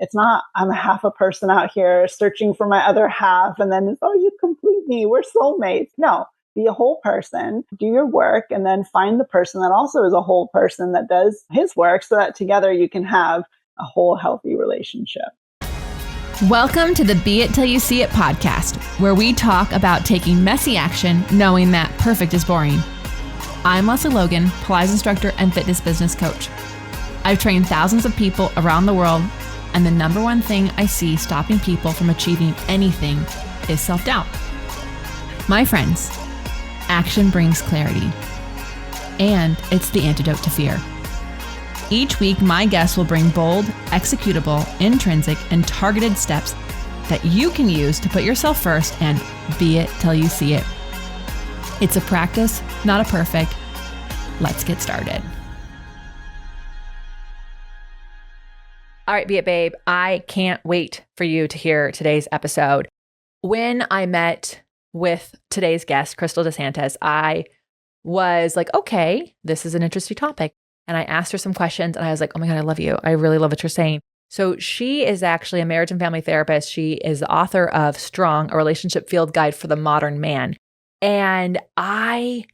It's not, I'm half a person out here searching for my other half. And then, oh, you complete me. We're soulmates. No, be a whole person, do your work, and then find the person that also is a whole person that does his work so that together you can have a whole healthy relationship. Welcome to the Be It Till You See It podcast, where we talk about taking messy action, knowing that perfect is boring. I'm Lesley Logan, Pilates instructor and fitness business coach. I've trained thousands of people around the world, and the number one thing I see stopping people from achieving anything is self-doubt. My friends, action brings clarity, and it's the antidote to fear. Each week, my guests will bring bold, executable, intrinsic, and targeted steps that you can use to put yourself first and be it till you see it. It's a practice, not a perfect. Let's get started. All right, Be It Babe, I can't wait for you to hear today's episode. When I met with today's guest, Kristal DeSantis, I was like, okay, this is an interesting topic. And I asked her some questions and I was like, oh my God, I love you. I really love what you're saying. So she is actually a marriage and family therapist. She is the author of Strong, a relationship field guide for the modern man. And I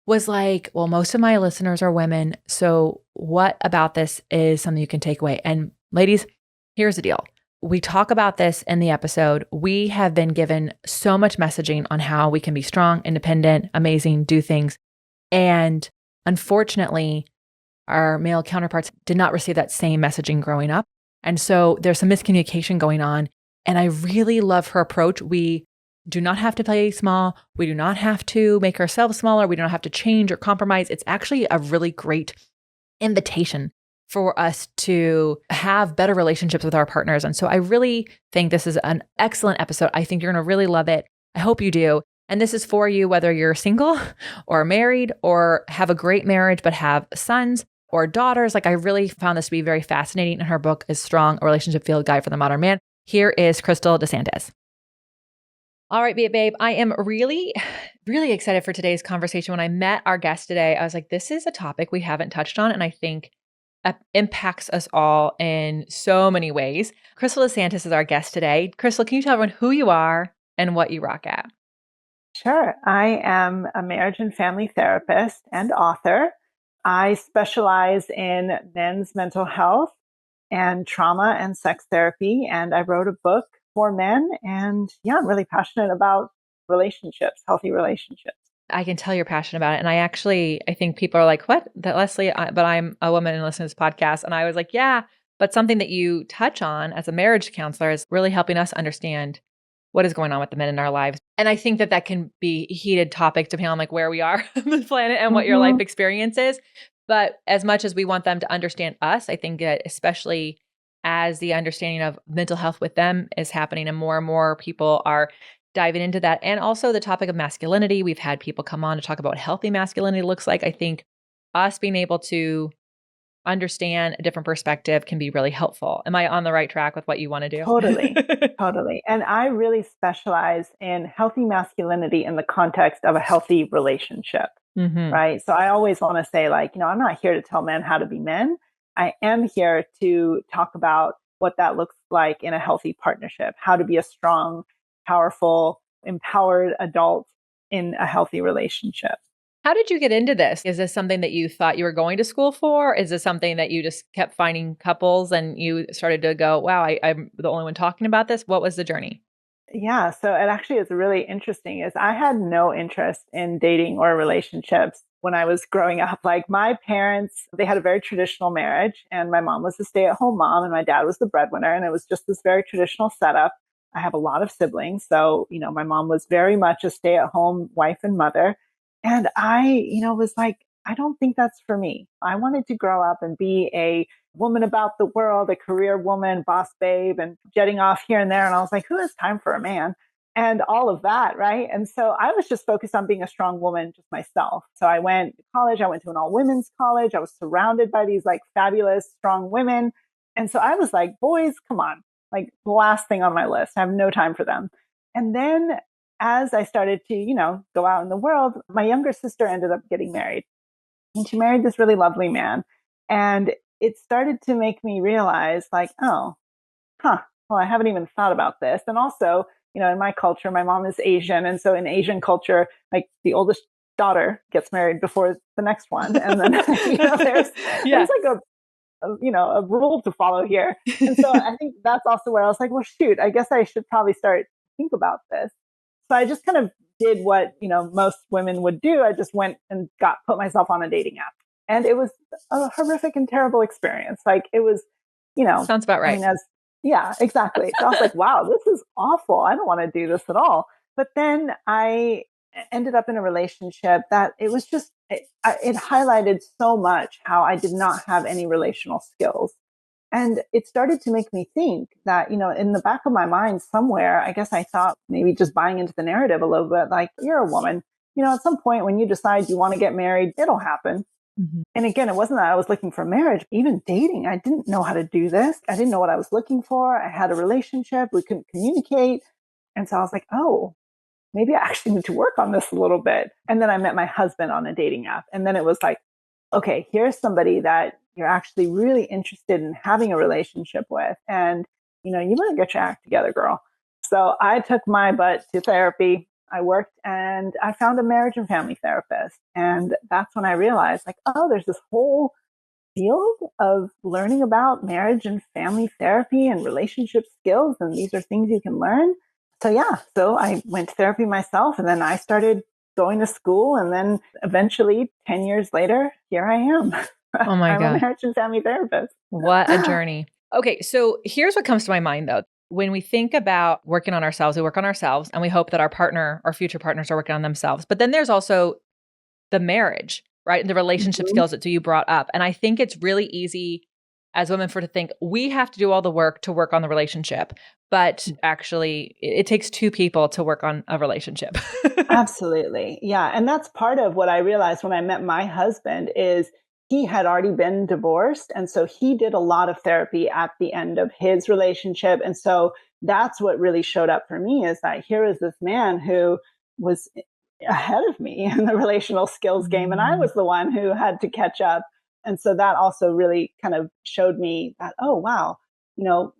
was like, well, most of my listeners are women. So what about this is something you can take away? And ladies, here's the deal. We talk about this in the episode. We have been given so much messaging on how we can be strong, independent, amazing, do things. And unfortunately, our male counterparts did not receive that same messaging growing up. And so there's some miscommunication going on. And I really love her approach. We do not have to play small. We do not have to make ourselves smaller. We don't have to change or compromise. It's actually a really great invitation for us to have better relationships with our partners. And so I really think this is an excellent episode. I think you're going to really love it. I hope you do. And this is for you, whether you're single or married or have a great marriage, but have sons or daughters. Like, I really found this to be very fascinating. And her book is Strong, a relationship field guide for the modern man. Here is Kristal DeSantis. All right, Be It Babe. I am really, really excited for today's conversation. When I met our guest today, I was like, this is a topic we haven't touched on. And I think impacts us all in so many ways. Kristal DeSantis is our guest today. Kristal, can you tell everyone who you are and what you rock at? Sure. I am a marriage and family therapist and author. I specialize in men's mental health and trauma and sex therapy. And I wrote a book for men. And yeah, I'm really passionate about relationships, healthy relationships. I can tell you're passionate about it. And I think people are like, what? That Lesley, but I'm a woman and listen to this podcast. And I was like, yeah, but something that you touch on as a marriage counselor is really helping us understand what is going on with the men in our lives. And I think that can be a heated topic depending on like where we are on the planet and what your life experience is. But as much as we want them to understand us, I think that especially as the understanding of mental health with them is happening and more people are diving into that. And also the topic of masculinity. We've had people come on to talk about what healthy masculinity looks like. I think us being able to understand a different perspective can be really helpful. Am I on the right track with what you want to do? Totally. Totally. And I really specialize in healthy masculinity in the context of a healthy relationship, right? So I always want to say, like, I'm not here to tell men how to be men. I am here to talk about what that looks like in a healthy partnership, how to be a strong, powerful, empowered adult in a healthy relationship. How did you get into this? Is this something that you thought you were going to school for? Is this something that you just kept finding couples and you started to go, wow, I'm the only one talking about this? What was the journey? Yeah, so it actually is really interesting is I had no interest in dating or relationships when I was growing up. Like, my parents, they had a very traditional marriage, and my mom was the stay-at-home mom and my dad was the breadwinner. And it was just this very traditional setup. I have a lot of siblings. So, my mom was very much a stay-at-home wife and mother. And I, was like, I don't think that's for me. I wanted to grow up and be a woman about the world, a career woman, boss babe, and jetting off here and there. And I was like, who has time for a man? And all of that, right? And so I was just focused on being a strong woman just myself. So I went to college. I went to an all-women's college. I was surrounded by these like fabulous, strong women. And so I was like, boys, come on. Like, the last thing on my list. I have no time for them. And then as I started to, go out in the world, my younger sister ended up getting married. And she married this really lovely man. And it started to make me realize, like, oh, well, I haven't even thought about this. And also, in my culture, my mom is Asian. And so in Asian culture, like the oldest daughter gets married before the next one. And then, there's like a rule to follow here. And so I think that's also where I was like, well, shoot, I guess I should probably start to think about this. So I just kind of did what, most women would do. I just went and put myself on a dating app. And it was a horrific and terrible experience. Like it was, sounds about right. I mean, yeah, exactly. So I was like, wow, this is awful. I don't want to do this at all. But then I ended up in a relationship that it was just, it highlighted so much how I did not have any relational skills. And it started to make me think that, in the back of my mind somewhere, I guess I thought maybe just buying into the narrative a little bit, like you're a woman, at some point when you decide you want to get married, it'll happen. Mm-hmm. And again, it wasn't that I was looking for marriage, even dating. I didn't know how to do this. I didn't know what I was looking for. I had a relationship. We couldn't communicate. And so I was like, oh, maybe I actually need to work on this a little bit. And then I met my husband on a dating app. And then it was like, okay, here's somebody that you're actually really interested in having a relationship with. And, you better get your act together, girl. So I took my butt to therapy. I worked and I found a marriage and family therapist. And that's when I realized like, oh, there's this whole field of learning about marriage and family therapy and relationship skills. And these are things you can learn. So I went to therapy myself and then I started going to school. And then eventually 10 years later, here I am. Oh my God. I'm a marriage and family therapist. What a journey. Okay. So here's what comes to my mind though. When we think about working on ourselves, we work on ourselves and we hope that our future partners are working on themselves. But then there's also the marriage, right? And the relationship skills that you brought up. And I think it's really easy as women to think we have to do all the work to work on the relationship. But actually, it takes two people to work on a relationship. Absolutely. Yeah. And that's part of what I realized when I met my husband is he had already been divorced. And so he did a lot of therapy at the end of his relationship. And so that's what really showed up for me is that here is this man who was ahead of me in the relational skills game. And I was the one who had to catch up. And so that also really kind of showed me that, oh, wow,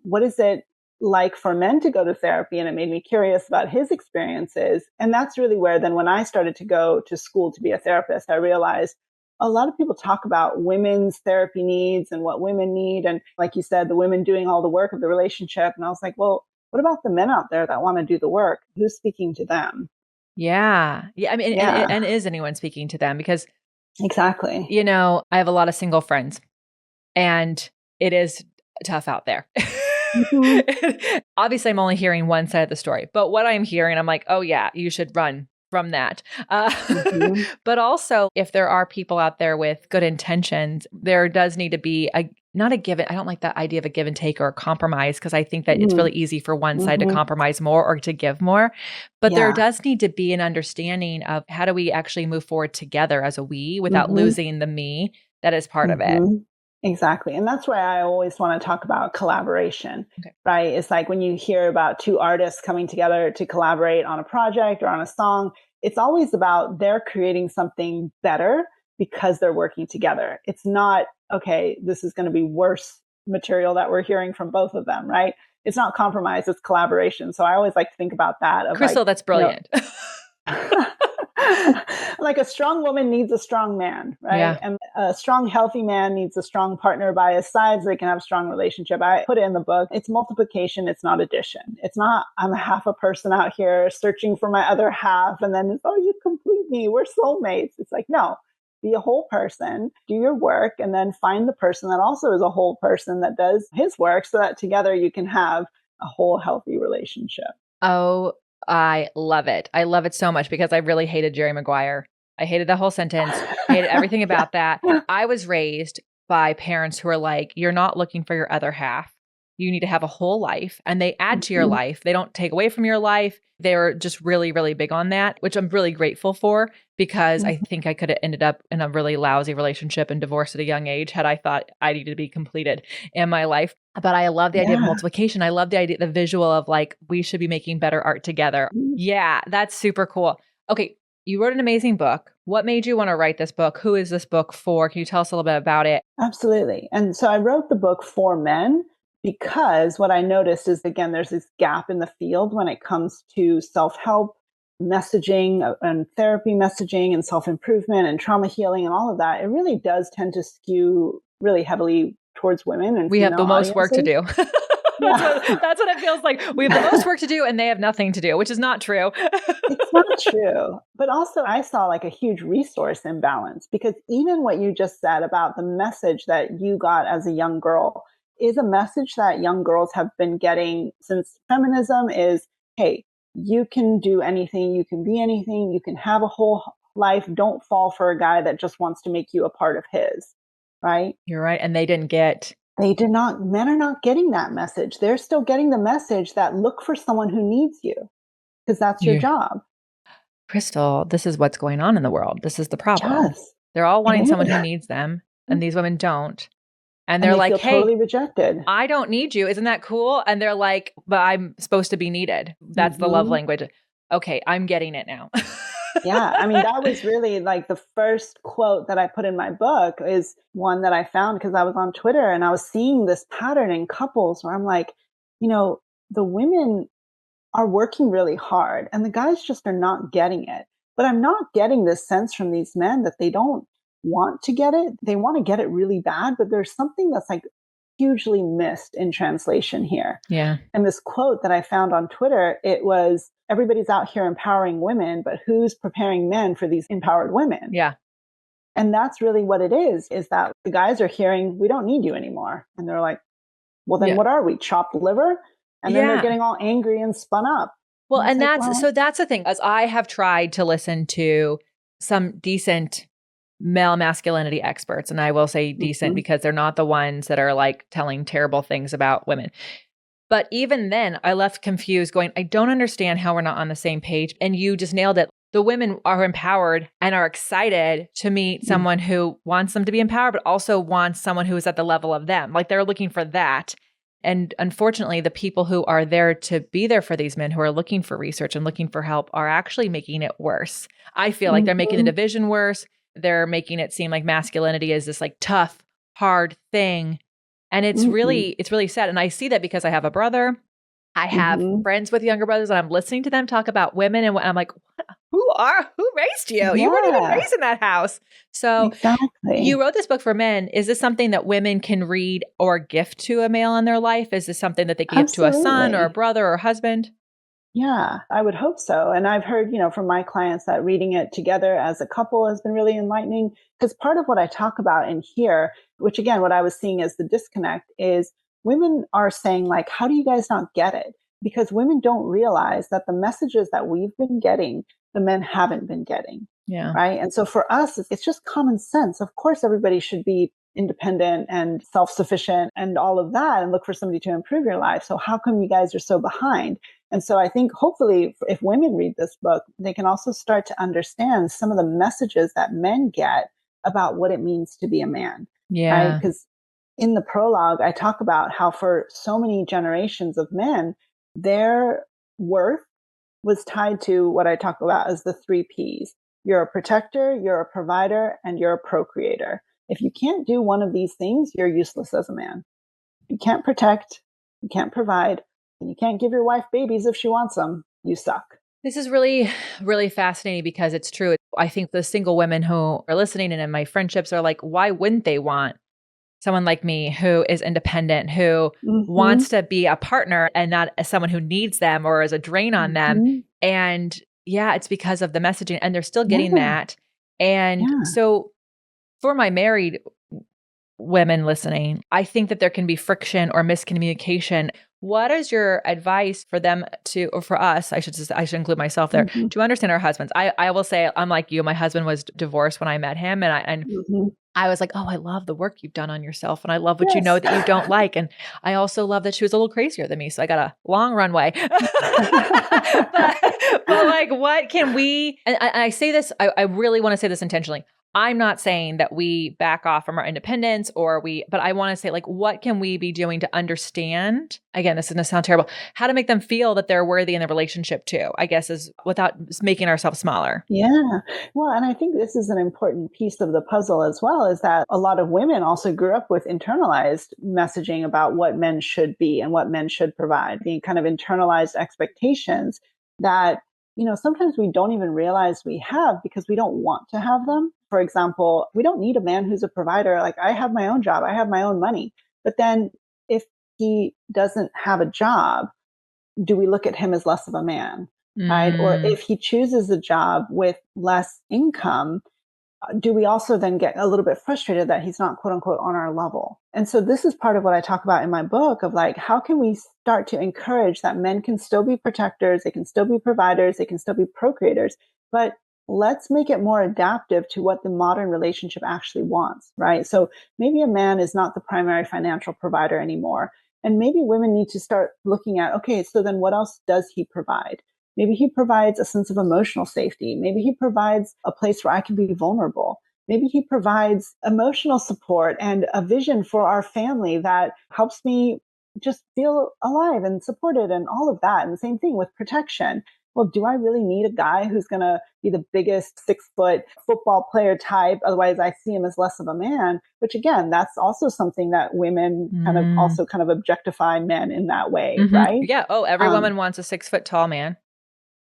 what is it like for men to go to therapy? And it made me curious about his experiences. And that's really where then when I started to go to school to be a therapist, I realized a lot of people talk about women's therapy needs and what women need. And like you said, the women doing all the work of the relationship. And I was like, well, what about the men out there that want to do the work? Who's speaking to them? Yeah. Yeah. I mean, and is anyone speaking to them? Because exactly. I have a lot of single friends and it is tough out there. Mm-hmm. Obviously, I'm only hearing one side of the story, but what I'm hearing, I'm like, oh yeah, you should run from that. But also, if there are people out there with good intentions, there does need to be not a give. I don't like that idea of a give and take or a compromise because I think that it's really easy for one side to compromise more or to give more. But there does need to be an understanding of how do we actually move forward together as a we without losing the me that is part of it. Exactly. And that's why I always want to talk about collaboration, right? It's like when you hear about two artists coming together to collaborate on a project or on a song, it's always about they're creating something better because they're working together. It's not, okay, this is going to be worse material that we're hearing from both of them, right? It's not compromise, it's collaboration. So I always like to think about that. Kristal, that's brilliant. Like a strong woman needs a strong man, right? Yeah. And a strong, healthy man needs a strong partner by his side so they can have a strong relationship. I put it in the book. It's multiplication. It's not addition. It's not, I'm half a person out here searching for my other half. And then, oh, you complete me. We're soulmates. It's like, no, be a whole person, do your work, and then find the person that also is a whole person that does his work so that together you can have a whole healthy relationship. Oh, I love it. I love it so much because I really hated Jerry Maguire. I hated the whole sentence. I hated everything about that. I was raised by parents who are like, you're not looking for your other half. You need to have a whole life, and they add to your life. They don't take away from your life. They're just really, really big on that, which I'm really grateful for because I think I could have ended up in a really lousy relationship and divorced at a young age had I thought I needed to be completed in my life. But I love the idea of multiplication. I love the idea, the visual of like, we should be making better art together. Yeah, that's super cool. Okay. You wrote an amazing book. What made you want to write this book? Who is this book for? Can you tell us a little bit about it? Absolutely. And so I wrote the book for men Because what I noticed is, again, there's this gap in the field when it comes to self-help messaging and therapy messaging and self-improvement and trauma healing and all of that. It really does tend to skew really heavily towards women and We have the female most work to audiences. do. Yeah. That's what it feels like. We have the most work to do and they have nothing to do, which is not true. It's not true. But also, I saw like a huge resource imbalance, because even what you just said about the message that you got as a young girl is a message that young girls have been getting since feminism is, hey, you can do anything, you can be anything, you can have a whole life. Don't fall for a guy that just wants to make you a part of his, right? You're right. And they didn't get. Men are not getting that message. They're still getting the message that look for someone who needs you, because that's your job. Kristal, this is what's going on in the world. This is the problem. Yes, They're all wanting it someone is. who needs them, and these women don't. And And they're they like, feel hey, totally rejected. I don't need you. Isn't that cool? And they're like, but I'm supposed to be needed. That's the love language. Okay, I'm getting it now. Yeah. I mean, that was really like the first quote that I put in my book is one that I found because I was on Twitter and I was seeing this pattern in couples where I'm like, the women are working really hard and the guys just are not getting it. But I'm not getting this sense from these men that they don't want to get it. They want to get it really bad, but there's something that's like hugely missed in translation here. Yeah. And this quote that I found on Twitter, it was, everybody's out here empowering women, but who's preparing men for these empowered women? Yeah. And that's really what it is that the guys are hearing, we don't need you anymore. And they're like, well, then what are we? Chopped liver? And then they're getting all angry and spun up. Well, and that's the thing, as I have tried to listen to some decent male masculinity experts, and I will say decent because they're not the ones that are like telling terrible things about women. But even then, I left confused going, I don't understand how we're not on the same page. And you just nailed it. The women are empowered and are excited to meet someone who wants them to be empowered, but also wants someone who is at the level of them. Like they're looking for that. And unfortunately, the people who are there to be there for these men who are looking for research and looking for help are actually making it worse. I feel like they're making the division worse. They're making it seem like masculinity is this like tough, hard thing. And it's really sad. And I see that because I have a brother. I have friends with younger brothers and I'm listening to them talk about women and I'm like, who raised you? Yeah. You weren't even raised in that house. So exactly. You wrote this book for men. Is this something that women can read or gift to a male in their life? Is this something that they give to a son or a brother or a husband? Yeah, I would hope so. And I've heard, from my clients that reading it together as a couple has been really enlightening, because part of what I talk about in here, which again, what I was seeing as the disconnect is women are saying like, how do you guys not get it? Because women don't realize that the messages that we've been getting, the men haven't been getting. Yeah. Right. And so for us, it's just common sense. Of course, everybody should be independent and self-sufficient and all of that and look for somebody to improve your life. So how come you guys are so behind? And so I think hopefully if women read this book, they can also start to understand some of the messages that men get about what it means to be a man. Yeah. Right? Because in the prologue, I talk about how for so many generations of men, their worth was tied to what I talk about as the 3 Ps. You're a protector, you're a provider, and you're a procreator. If you can't do one of these things, you're useless as a man. You can't protect, you can't provide, and you can't give your wife babies if she wants them. You suck. This is really, really fascinating because it's true. I think the single women who are listening and in my friendships are like, why wouldn't they want someone like me who is independent, who wants to be a partner and not as someone who needs them or is a drain on them? And yeah, it's because of the messaging and they're still getting that. And so for my married women listening, I think that there can be friction or miscommunication. What is your advice for them to, or for us, I should include myself there, to understand our husbands? I will say, I'm like you, my husband was divorced when I met him and I was like, oh, I love the work you've done on yourself. And I love what you know that you don't like. And I also love that she was a little crazier than me. So I got a long runway. but like, what can we, and I say this, I really want to say this intentionally. I'm not saying that we back off from our independence but I want to say, like, what can we be doing to understand, again, this is going to sound terrible, how to make them feel that they're worthy in the relationship too, I guess, is without making ourselves smaller. Yeah. Well, and I think this is an important piece of the puzzle as well, is that a lot of women also grew up with internalized messaging about what men should be and what men should provide, being kind of internalized expectations that, sometimes we don't even realize we have because we don't want to have them. For example, we don't need a man who's a provider. Like, I have my own job, I have my own money. But then if he doesn't have a job, do we look at him as less of a man? Right? Or if he chooses a job with less income, do we also then get a little bit frustrated that he's not, quote unquote, on our level? And so this is part of what I talk about in my book of, like, how can we start to encourage that men can still be protectors, they can still be providers, they can still be procreators, but let's make it more adaptive to what the modern relationship actually wants, right? So maybe a man is not the primary financial provider anymore. And maybe women need to start looking at, okay, so then what else does he provide? Maybe he provides a sense of emotional safety. Maybe he provides a place where I can be vulnerable. Maybe he provides emotional support and a vision for our family that helps me just feel alive and supported and all of that. And the same thing with protection. Well, do I really need a guy who's going to be the biggest 6-foot football player type? Otherwise, I see him as less of a man, which again, that's also something that women kind of objectify men in that way, right? Yeah. Oh, every woman wants a 6-foot tall man.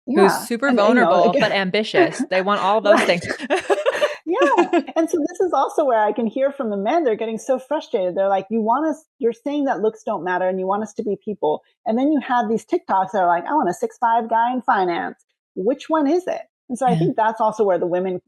Yeah. Who's super vulnerable, but ambitious. They want all those things. Yeah. And so this is also where I can hear from the men, they're getting so frustrated. They're like, you're saying that looks don't matter and you want us to be people. And then you have these TikToks that are like, I want a 6'5" guy in finance. Which one is it? And so I think that's also where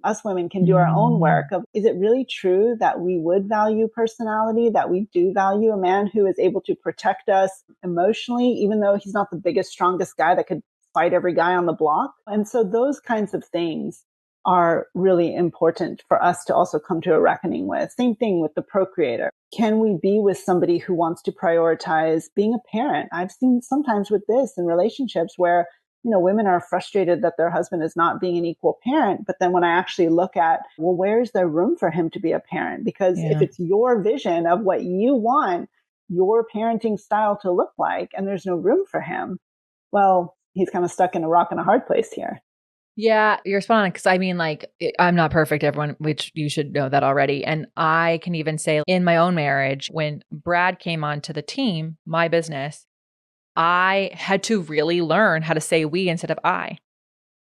us women can do our own work of, is it really true that we would value personality, that we do value a man who is able to protect us emotionally, even though he's not the biggest, strongest guy that could fight every guy on the block? And so those kinds of things are really important for us to also come to a reckoning with. Same thing with the procreator. Can we be with somebody who wants to prioritize being a parent? I've seen sometimes with this in relationships where, women are frustrated that their husband is not being an equal parent. But then when I actually look at, well, where's there room for him to be a parent? Because if it's your vision of what you want your parenting style to look like, and there's no room for him, well, he's kind of stuck in a rock and a hard place here. Yeah, you're spot on. Because I mean, like, I'm not perfect, everyone, which you should know that already. And I can even say in my own marriage, when Brad came onto the team, my business, I had to really learn how to say we instead of I,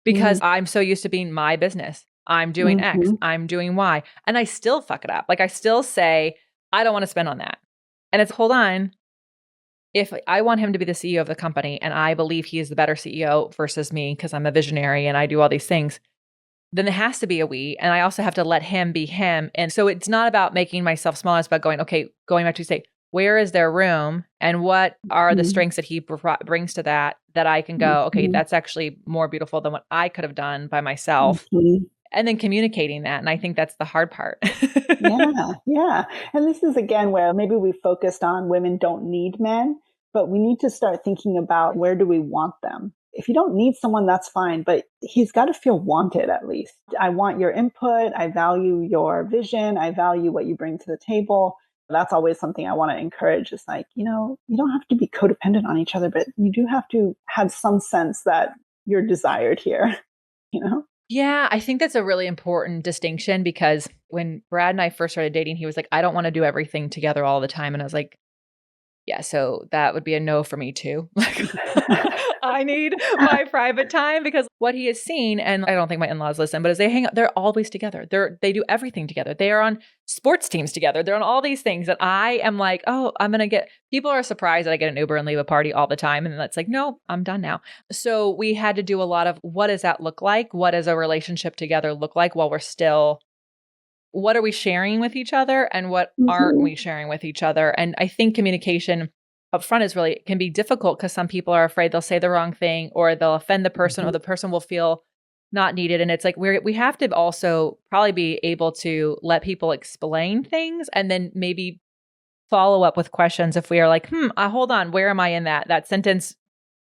because I'm so used to being my business. I'm doing X, I'm doing Y, and I still fuck it up. Like, I still say, I don't want to spend on that. And it's, hold on. If I want him to be the CEO of the company and I believe he is the better CEO versus me because I'm a visionary and I do all these things, then there has to be a we. And I also have to let him be him. And so it's not about making myself smaller. It's about going back to say, where is there room and what are the strengths that he brings to that I can go, okay, that's actually more beautiful than what I could have done by myself. And then communicating that. And I think that's the hard part. Yeah. And this is, again, where maybe we focused on women don't need men, but we need to start thinking about, where do we want them? If you don't need someone, that's fine, but he's got to feel wanted at least. I want your input. I value your vision. I value what you bring to the table. That's always something I want to encourage. It's like, you don't have to be codependent on each other, but you do have to have some sense that you're desired here, Yeah, I think that's a really important distinction, because when Brad and I first started dating, he was like, I don't want to do everything together all the time. And I was like, yeah, so that would be a no for me too. Like, I need my private time, because what he has seen, and I don't think my in-laws listen, but as they hang out, they're always together. They do everything together. They are on sports teams together. They're on all these things that I am like, oh, people are surprised that I get an Uber and leave a party all the time. And that's like, no, I'm done now. So we had to do a lot of, what does that look like? What does a relationship together look like while we're still, what are we sharing with each other and what aren't we sharing with each other? And I think communication up front can be difficult, because some people are afraid they'll say the wrong thing or they'll offend the person or the person will feel not needed. And it's like, we have to also probably be able to let people explain things and then maybe follow up with questions if we are like, hold on, where am I in that sentence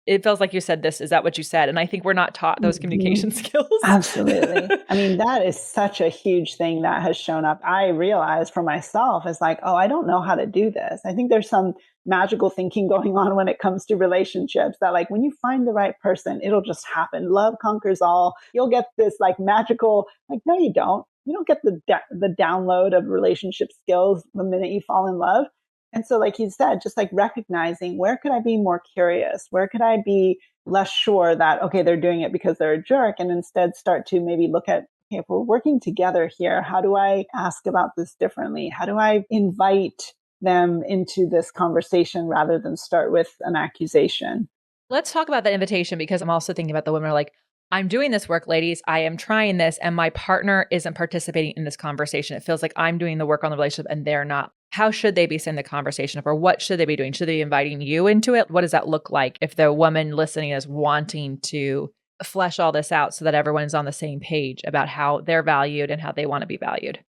it feels like you said this. Is that what you said? And I think we're not taught those communication skills. Absolutely. I mean, that is such a huge thing that has shown up. I realized for myself is like, oh, I don't know how to do this. I think there's some magical thinking going on when it comes to relationships that like when you find the right person, it'll just happen. Love conquers all. You'll get this like magical, like, no, you don't. You don't get the download of relationship skills the minute you fall in love. And so, like you said, just like recognizing where could I be more curious? Where could I be less sure that, okay, they're doing it because they're a jerk, and instead start to maybe look at, okay, if we're working together here, how do I ask about this differently? How do I invite them into this conversation rather than start with an accusation? Let's talk about that invitation, because I'm also thinking about the women who are like, I'm doing this work, ladies. I am trying this, and my partner isn't participating in this conversation. It feels like I'm doing the work on the relationship and they're not. How should they be setting the conversation up, or what should they be doing? Should they be inviting you into it? What does that look like if the woman listening is wanting to flesh all this out so that everyone's on the same page about how they're valued and how they want to be valued?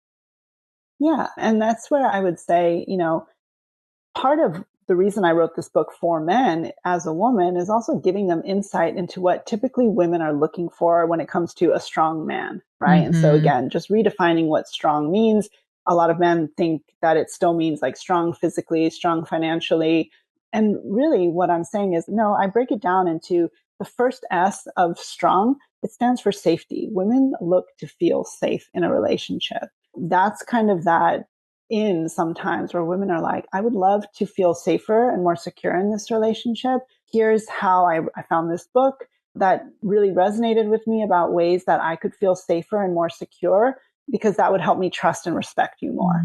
Yeah. And that's where I would say, part of the reason I wrote this book for men as a woman is also giving them insight into what typically women are looking for when it comes to a strong man, right? And so again, just redefining what strong means. A lot of men think that it still means like strong physically, strong financially. And really what I'm saying is, no, I break it down into the first S of strong. It stands for safety. Women look to feel safe in a relationship. That's kind of that in sometimes where women are like, I would love to feel safer and more secure in this relationship. Here's how I found this book that really resonated with me about ways that I could feel safer and more secure, because that would help me trust and respect you more,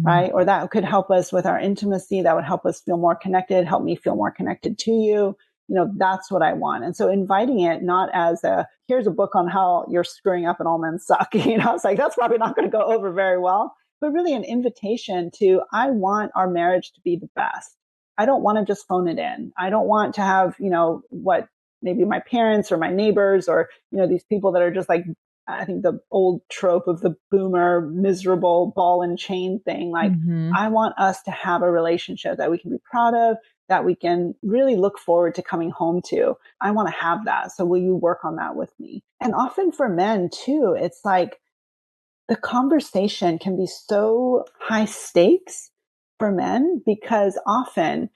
right? Or that could help us with our intimacy. That would help us feel more connected, help me feel more connected to you. That's what I want. And so inviting it not as here's a book on how you're screwing up and all men suck. It's like, that's probably not going to go over very well, but really an invitation to, I want our marriage to be the best. I don't want to just phone it in. I don't want to have, what maybe my parents or my neighbors or, these people that are just like, I think the old trope of the boomer, miserable ball and chain thing. Like, I want us to have a relationship that we can be proud of, that we can really look forward to coming home to. I want to have that. So will you work on that with me? And often for men too, it's like the conversation can be so high stakes for men, because often,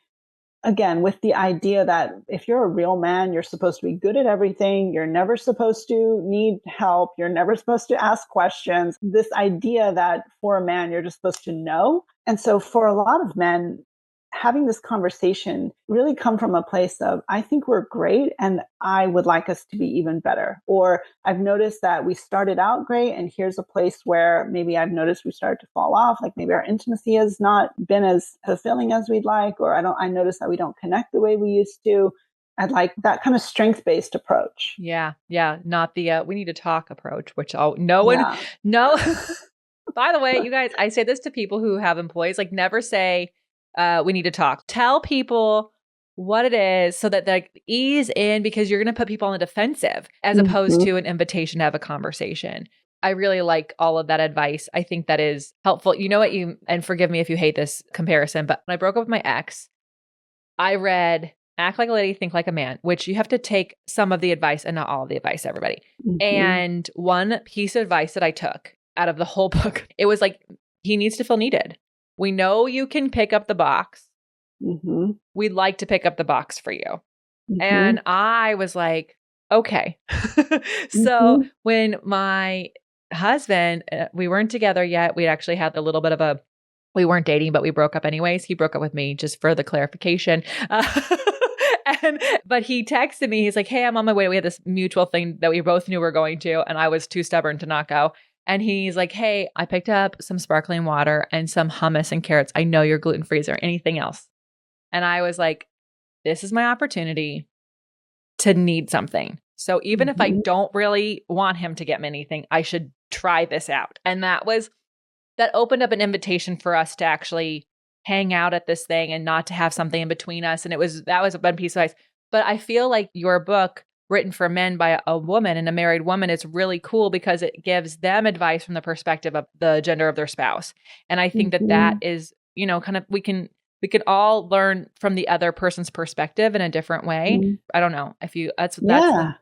again, with the idea that if you're a real man, you're supposed to be good at everything. You're never supposed to need help. You're never supposed to ask questions. This idea that for a man, you're just supposed to know. And so for a lot of men, having this conversation really come from a place of, I think we're great and I would like us to be even better. Or I've noticed that we started out great and here's a place where maybe I've noticed we started to fall off. Like maybe our intimacy has not been as fulfilling as we'd like, or I noticed that we don't connect the way we used to. I'd like that kind of strength-based approach. Yeah. Yeah. Not the, we need to talk approach, which no. By the way, you guys, I say this to people who have employees, like never say, we need to talk. Tell people what it is so that they ease in, because you're going to put people on the defensive as opposed to an invitation to have a conversation. I really like all of that advice. I think that is helpful. You know what, and forgive me if you hate this comparison, but when I broke up with my ex, I read Act Like a Lady, Think Like a Man, which you have to take some of the advice and not all of the advice, everybody. And one piece of advice that I took out of the whole book, it was like, he needs to feel needed. We know you can pick up the box. We'd like to pick up the box for you. And I was like, okay. So when my husband, we weren't together yet. We actually had a little bit of we weren't dating, but we broke up anyways. He broke up with me, just for the clarification. But he texted me. He's like, hey, I'm on my way. We had this mutual thing that we both knew we were going to. And I was too stubborn to not go. And he's like, hey, I picked up some sparkling water and some hummus and carrots. I know you're gluten-free. Is there anything else? And I was like, this is my opportunity to need something. So even if I don't really want him to get me anything, I should try this out. And that opened up an invitation for us to actually hang out at this thing and not to have something in between us. And that was a bad piece of advice. But I feel like your book, written for men by a woman and a married woman, is really cool because it gives them advice from the perspective of the gender of their spouse. And I think that is, kind of, we can we can all learn from the other person's perspective in a different way. Mhm. I don't know if you, that's Yeah.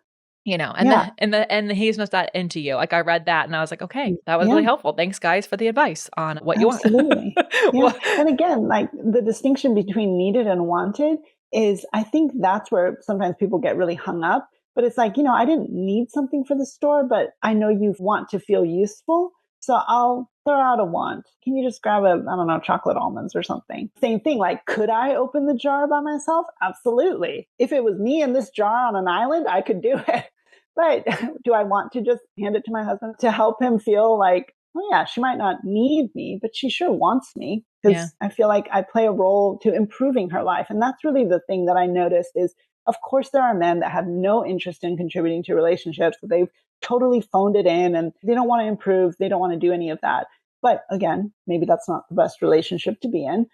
and Yeah. and he's not that into you. Like I read that and I was like, okay, that was Yeah. really helpful. Thanks guys for the advice on what you want. Absolutely. Yeah. What- And again, like the distinction between needed and wanted is, I think that's where sometimes people get really hung up. But it's like, I didn't need something for the store, but I know you want to feel useful. So I'll throw out a want. Can you just grab I don't know, chocolate almonds or something? Same thing. Like, could I open the jar by myself? Absolutely. If it was me in this jar on an island, I could do it. But do I want to just hand it to my husband to help him feel like, oh yeah, she might not need me, but she sure wants me, because I feel like I play a role to improving her life. And that's really the thing that I noticed is, of course, there are men that have no interest in contributing to relationships. They've totally phoned it in and they don't want to improve. They don't want to do any of that. But again, maybe that's not the best relationship to be in.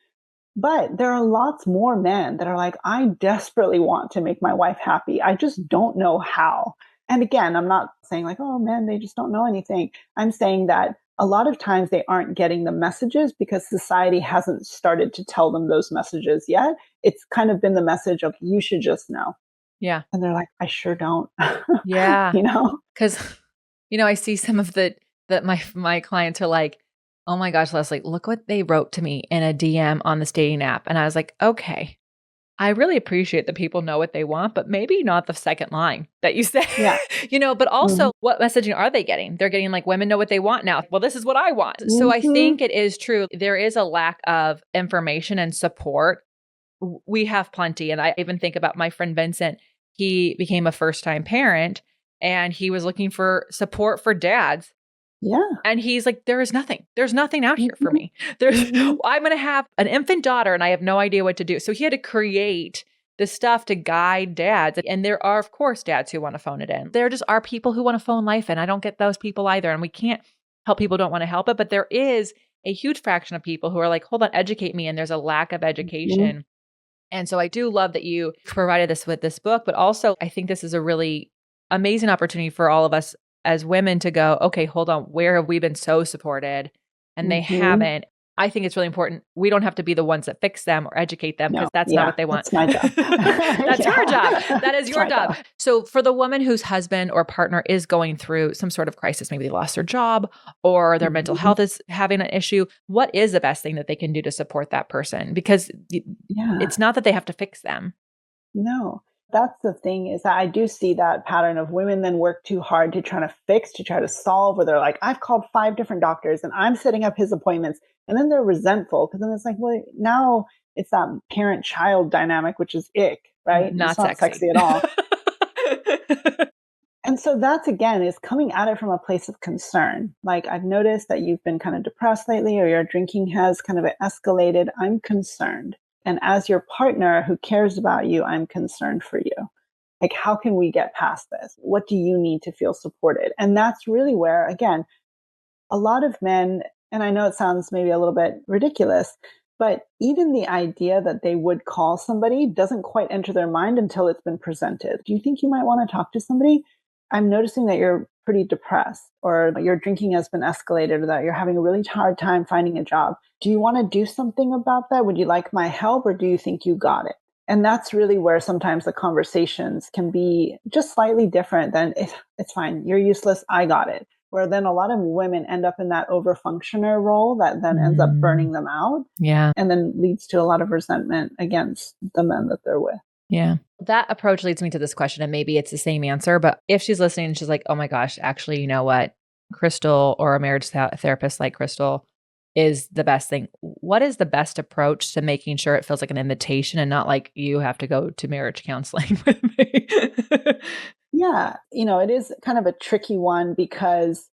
But there are lots more men that are like, I desperately want to make my wife happy. I just don't know how. And again, I'm not saying like, oh man, they just don't know anything. I'm saying that a lot of times they aren't getting the messages because society hasn't started to tell them those messages yet. It's kind of been the message of, you should just know. Yeah. And they're like, I sure don't. Yeah. You know? Cause I see some of that my clients are like, oh my gosh, Lesley, look what they wrote to me in a DM on this dating app. And I was like, okay, I really appreciate that people know what they want, but maybe not the second line that you say, Yeah. but also Mm-hmm. what messaging are they getting? They're getting like, women know what they want now. Well, this is what I want. So I Mm-hmm. think it is true. There is a lack of information and support. We have plenty. And I even think about my friend Vincent. He became a first-time parent and he was looking for support for dads. Yeah. And he's like, there is nothing. There's nothing out here for Mm-hmm. me. There's Mm-hmm. I'm going to have an infant daughter and I have no idea what to do. So he had to create the stuff to guide dads. And there are, of course, dads who want to phone it in. There just are people who want to phone life in. I don't get those people either. And we can't help people who don't want to help it. But there is a huge fraction of people who are like, hold on, educate me. And there's a lack of Mm-hmm. education. And so I do love that you provided this with this book, but also I think this is a really amazing opportunity for all of us as women to go, okay, hold on, where have we been so supported and they Mm-hmm. haven't? I think it's really important. We don't have to be the ones that fix them or educate them because No. that's not Yeah. what they want. That's my job. That's your job. Yeah. That is That's your my job. So for the woman whose husband or partner is going through some sort of crisis, maybe they lost their job or their mental Mm-hmm. health is having an issue, what is the best thing that they can do to support that person? Because Yeah. it's not that they have to fix them. No, that's the thing, is that I do see that pattern of women then work too hard to try to fix, to try to solve, or they're like, I've called 5 different doctors and I'm setting up his appointments. And then they're resentful because then it's like, well, now it's that parent child dynamic, which is ick, right? It's Not not sexy. sexy at all. And so that's, again, is coming at it from a place of concern. Like, I've noticed that you've been kind of depressed lately, or your drinking has kind of escalated. I'm concerned. And as your partner who cares about you, I'm concerned for you. Like, how can we get past this? What do you need to feel supported? And that's really where, again, a lot of men, and I know it sounds maybe a little bit ridiculous, but even the idea that they would call somebody doesn't quite enter their mind until it's been presented. Do you think you might want to talk to somebody? I'm noticing that you're pretty depressed, or your drinking has been escalated, or that you're having a really hard time finding a job. Do you want to do something about that? Would you like my help, or do you think you got it? And that's really where sometimes the conversations can be just slightly different than, it's fine, you're useless, I got it. Where then a lot of women end up in that overfunctioner role that then ends up burning them out. Yeah. And then leads to a lot of resentment against the men that they're with. Yeah. That approach leads me to this question, and maybe it's the same answer, but if she's listening and she's like, oh my gosh, actually, you know what? Kristal, or a marriage therapist like Kristal, is the best thing. What is the best approach to making sure it feels like an invitation and not like you have to go to marriage counseling with me? Yeah. It is kind of a tricky one because,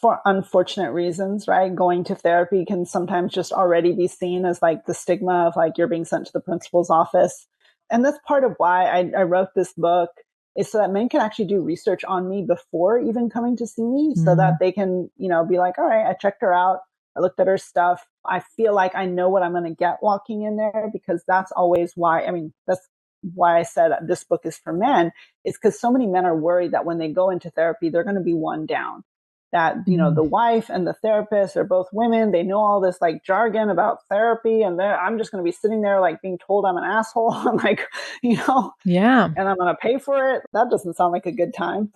for unfortunate reasons, right? Going to therapy can sometimes just already be seen as like the stigma of like you're being sent to the principal's office. And that's part of why I wrote this book, is so that men can actually do research on me before even coming to see me, so that they can, be like, all right, I checked her out. I looked at her stuff. I feel like I know what I'm going to get walking in there, because that's always why, that's why I said this book is for men, is because so many men are worried that when they go into therapy, they're going to be one down. that, you know, the wife and the therapist are both women. They know all this like jargon about therapy, and I'm just going to be sitting there like being told I'm an asshole. I'm like, you know, Yeah. and I'm going to pay for it. That doesn't sound like a good time.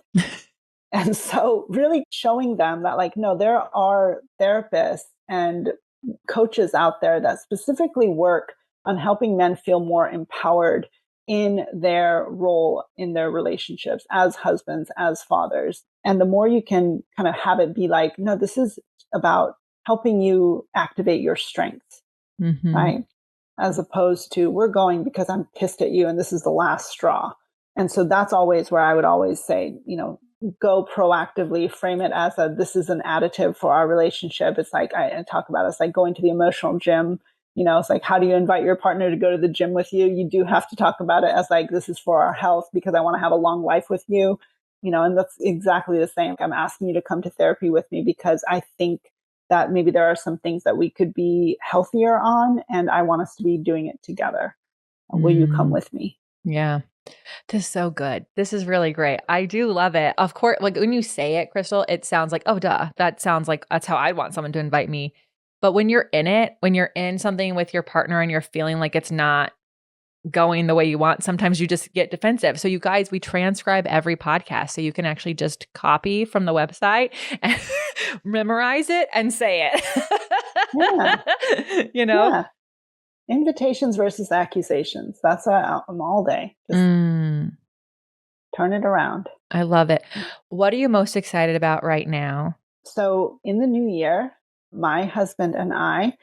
And so really showing them that like, no, there are therapists and coaches out there that specifically work on helping men feel more empowered in their role in their relationships as husbands, as fathers. And the more you can kind of have it be like, no, this is about helping you activate your strengths, right? As opposed to, we're going because I'm pissed at you and this is the last straw. And so that's always where I would always say, you know, go proactively, frame it as this is an additive for our relationship. It's like, I talk about, it's like going to the emotional gym. You know, it's like, how do you invite your partner to go to the gym with you? You do have to talk about it as like, this is for our health because I want to have a long life with you, you know, and that's exactly the same. I'm asking you to come to therapy with me because I think that maybe there are some things that we could be healthier on, and I want us to be doing it together. Will you come with me? Yeah. This is so good. This is really great. I do love it. Of course, like when you say it, Kristal, it sounds like, oh, duh. That sounds like that's how I'd want someone to invite me. But when you're in it, when you're in something with your partner and you're feeling like it's not going the way you want, sometimes you just get defensive. So you guys, we transcribe every podcast. So you can actually just copy from the website and memorize it and say it. Yeah. You know? Yeah. Invitations versus accusations. That's I'm all day. Just turn it around. I love it. What are you most excited about right now? So in the new year, my husband and I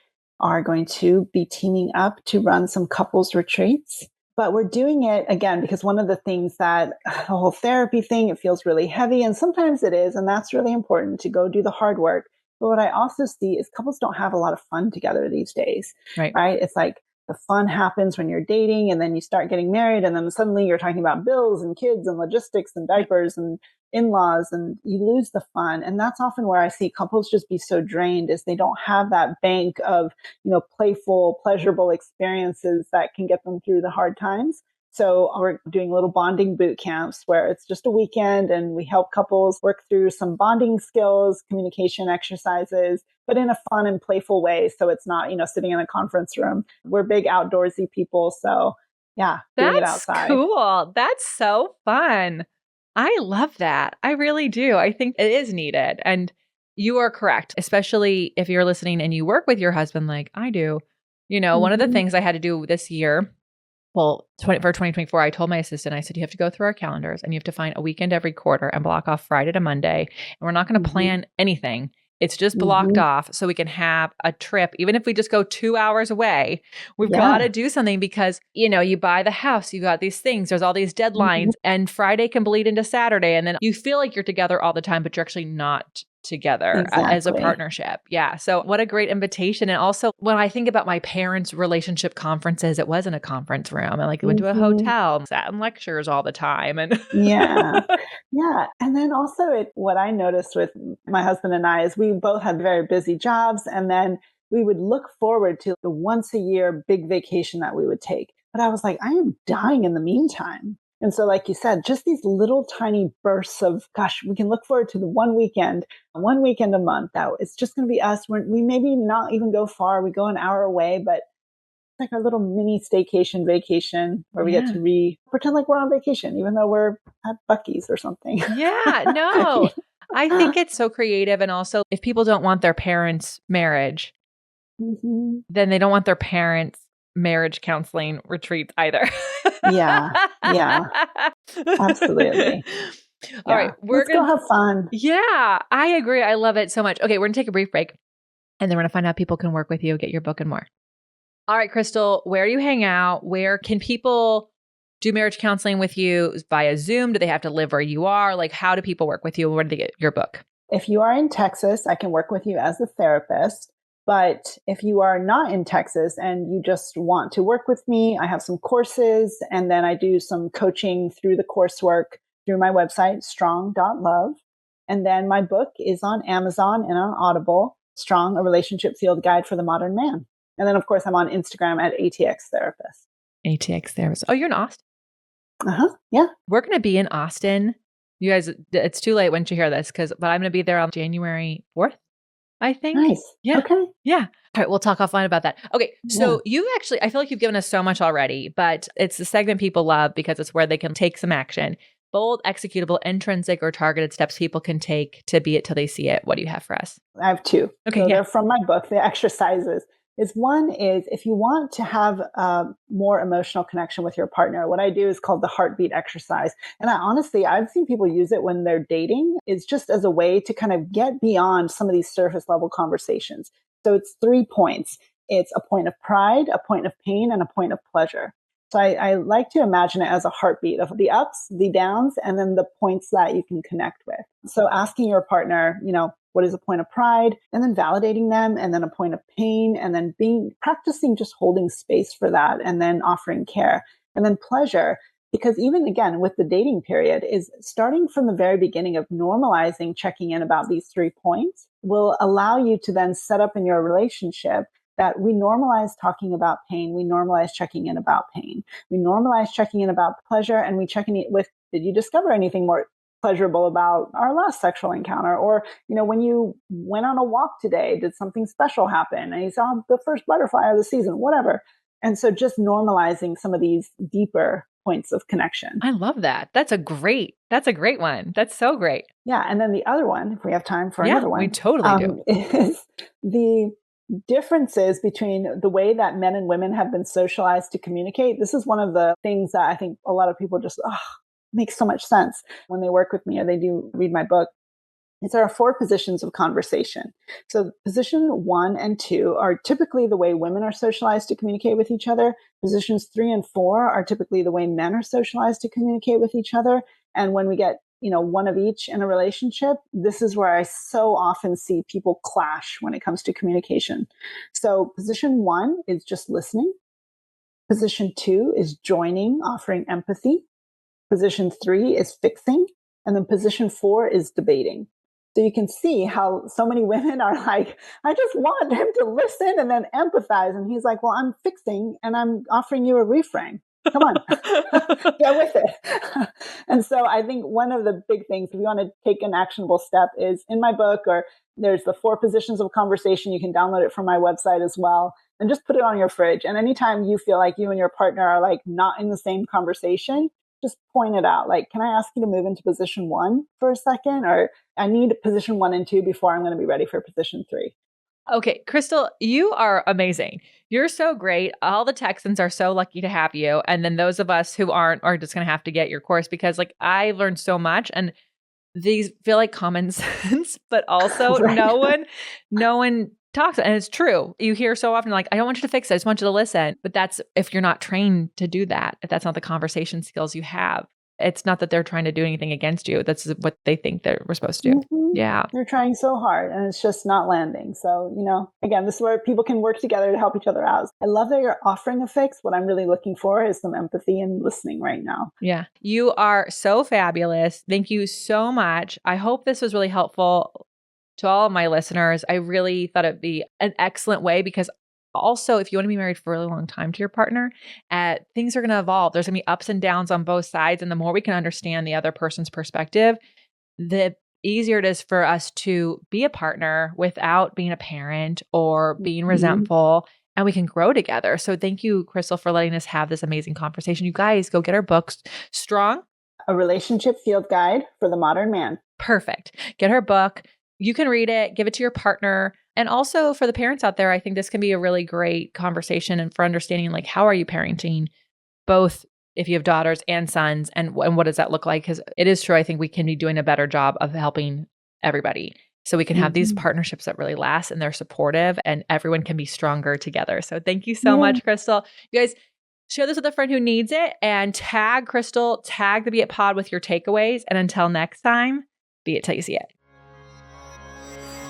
are going to be teaming up to run some couples retreats. But we're doing it again because one of the things that the whole therapy thing, it feels really heavy. And sometimes it is. And that's really important to go do the hard work. But what I also see is couples don't have a lot of fun together these days, right? It's like the fun happens when you're dating and then you start getting married and then suddenly you're talking about bills and kids and logistics and diapers and in-laws, and you lose the fun. And that's often where I see couples just be so drained, is they don't have that bank of, you know, playful, pleasurable experiences that can get them through the hard times. So we're doing little bonding boot camps where it's just a weekend and we help couples work through some bonding skills, communication exercises, but in a fun and playful way. So it's not, you know, sitting in a conference room. We're big outdoorsy people. So yeah, doing it outside. That's cool. That's so fun. I love that. I really do. I think it is needed. And you are correct, especially if you're listening and you work with your husband like I do. You know, one of the things I had to do this year, well, for 2024, I told my assistant, I said, you have to go through our calendars and you have to find a weekend every quarter and block off Friday to Monday. And we're not going to plan anything. It's just blocked off so we can have a trip. Even if we just go 2 hours away, we've got to do something because, you know, you buy the house, you got these things, there's all these deadlines, and Friday can bleed into Saturday. And then you feel like you're together all the time, but you're actually not together as a partnership. Yeah. So what a great invitation. And also when I think about my parents' relationship conferences, it wasn't a conference room. I like went to a hotel, sat in lectures all the time. And Yeah. And then also what I noticed with my husband and I is we both had very busy jobs. And then we would look forward to the once a year big vacation that we would take. But I was like, I am dying in the meantime. And so, like you said, just these little tiny bursts of, gosh, we can look forward to the one weekend a month. That it's just going to be us. We maybe not even go far. We go an hour away, but it's like our little mini staycation vacation where we get to pretend like we're on vacation, even though we're at Buc-ee's or something. Yeah, no, I think it's so creative. And also if people don't want their parents' marriage, then they don't want their parents' marriage counseling retreats either. Yeah. Absolutely. All right. Let's go have fun. Yeah, I agree. I love it so much. Okay, we're going to take a brief break and then we're going to find out how people can work with you, get your book and more. All right, Kristal, where do you hang out? Where can people do marriage counseling with you via Zoom? Do they have to live where you are? Like, how do people work with you? Where do they get your book? If you are in Texas, I can work with you as a therapist. But if you are not in Texas and you just want to work with me, I have some courses and then I do some coaching through the coursework through my website, strong.love. And then my book is on Amazon and on Audible, Strong, a Relationship Field Guide for the Modern Man. And then, of course, I'm on Instagram at ATX Therapist. ATX Therapist. Oh, you're in Austin? Yeah. We're going to be in Austin, You guys, it's too late once you hear this, but I'm going to be there on January 4th, I think. Nice. Yeah. Okay. Yeah. All right. We'll talk offline about that. Okay. So you've actually, I feel like you've given us so much already, but it's the segment people love because it's where they can take some action. Bold, executable, intrinsic, or targeted steps people can take to be it till they see it. What do you have for us? I have two. Okay. So they're from my book, the exercises. One is if you want to have a more emotional connection with your partner, what I do is called the heartbeat exercise. And I've seen people use it when they're dating. It's just as a way to kind of get beyond some of these surface level conversations. So it's 3 points. It's a point of pride, a point of pain, and a point of pleasure. So I like to imagine it as a heartbeat of the ups, the downs, and then the points that you can connect with. So asking your partner, what is a point of pride, and then validating them, and then a point of pain, and then practicing just holding space for that, and then offering care, and then pleasure. Because even again, with the dating period, is starting from the very beginning of normalizing checking in about these 3 points will allow you to then set up in your relationship that we normalize talking about pain. We normalize checking in about pain. We normalize checking in about pleasure, and we check in with, did you discover anything more pleasurable about our last sexual encounter? Or, when you went on a walk today, did something special happen? And you saw the first butterfly of the season, whatever. And so just normalizing some of these deeper points of connection. I love that. That's a great one. That's so great. Yeah. And then the other one, if we have time for another one. We totally do. Is the differences between the way that men and women have been socialized to communicate. This is one of the things that I think a lot of people just, makes so much sense when they work with me or they do read my book. There are 4 positions of conversation. So position 1 and 2 are typically the way women are socialized to communicate with each other. Positions 3 and 4 are typically the way men are socialized to communicate with each other. And when we get one of each in a relationship, this is where I so often see people clash when it comes to communication. So position 1 is just listening. Position 2 is joining, offering empathy. Position 3 is fixing. And then position 4 is debating. So you can see how so many women are like, I just want him to listen and then empathize. And he's like, well, I'm fixing and I'm offering you a reframe. Come on, get with it. And so I think one of the big things, if you want to take an actionable step, is in my book, or there's the 4 positions of conversation. You can download it from my website as well, and just put it on your fridge. And anytime you feel like you and your partner are like not in the same conversation, just point it out. Like, can I ask you to move into position 1 for a second? Or I need position 1 and 2 before I'm going to be ready for position 3. Okay, Kristal, you are amazing. You're so great. All the Texans are so lucky to have you. And then those of us who aren't are just going to have to get your course, because I learned so much, and these feel like common sense, but also right. no one talks. And it's true. You hear so often, like, I don't want you to fix it. I just want you to listen. But that's if you're not trained to do that, if that's not the conversation skills you have. It's not that they're trying to do anything against you. That's what they think we're supposed to do. Mm-hmm. Yeah. They're trying so hard and it's just not landing. So, again, this is where people can work together to help each other out. I love that you're offering a fix. What I'm really looking for is some empathy and listening right now. Yeah. You are so fabulous. Thank you so much. I hope this was really helpful to all of my listeners. I really thought it'd be an excellent way, because also, if you want to be married for a really long time to your partner, things are going to evolve. There's going to be ups and downs on both sides. And the more we can understand the other person's perspective, the easier it is for us to be a partner without being a parent or being resentful, and we can grow together. So thank you, Kristal, for letting us have this amazing conversation. You guys go get our books. Strong. A Relationship Field Guide for the Modern Man. Perfect. Get her book. You can read it, give it to your partner. And also for the parents out there, I think this can be a really great conversation, and for understanding, like, how are you parenting, both if you have daughters and sons, and what does that look like? Because it is true, I think we can be doing a better job of helping everybody, so we can have these partnerships that really last and they're supportive, and everyone can be stronger together. So thank you so much, Kristal. You guys, share this with a friend who needs it, and tag Kristal, tag the Be It Pod with your takeaways. And until next time, be it till you see it.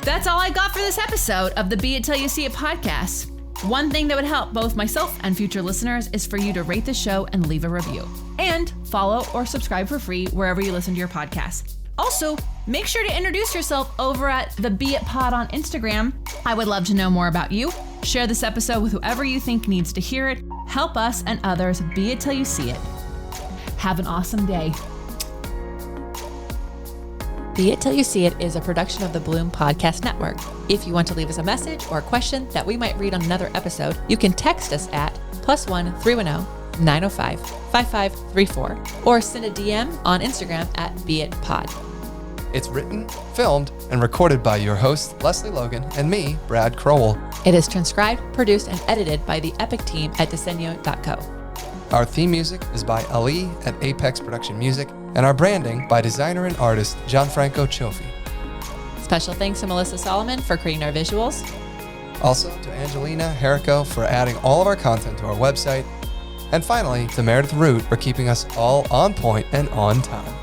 That's all I got for this episode of the Be It Till You See It podcast. One thing that would help both myself and future listeners is for you to rate the show and leave a review. And follow or subscribe for free wherever you listen to your podcast. Also, make sure to introduce yourself over at the Be It Pod on Instagram. I would love to know more about you. Share this episode with whoever you think needs to hear it. Help us and others be it till you see it. Have an awesome day. Be It Till You See It is a production of the Bloom Podcast Network. If you want to leave us a message or a question that we might read on another episode, you can text us at +1 310 905 5534 or send a DM on Instagram at beitpod. It's written, filmed, and recorded by your host, Lesley Logan, and me, Brad Crowell. It is transcribed, produced, and edited by the epic team at Diseño.co. Our theme music is by Ali at Apex Production Music, and our branding by designer and artist Gianfranco Cioffi. Special thanks to Melissa Solomon for creating our visuals. Also to Angelina Herrico for adding all of our content to our website. And finally, to Meredith Root for keeping us all on point and on time.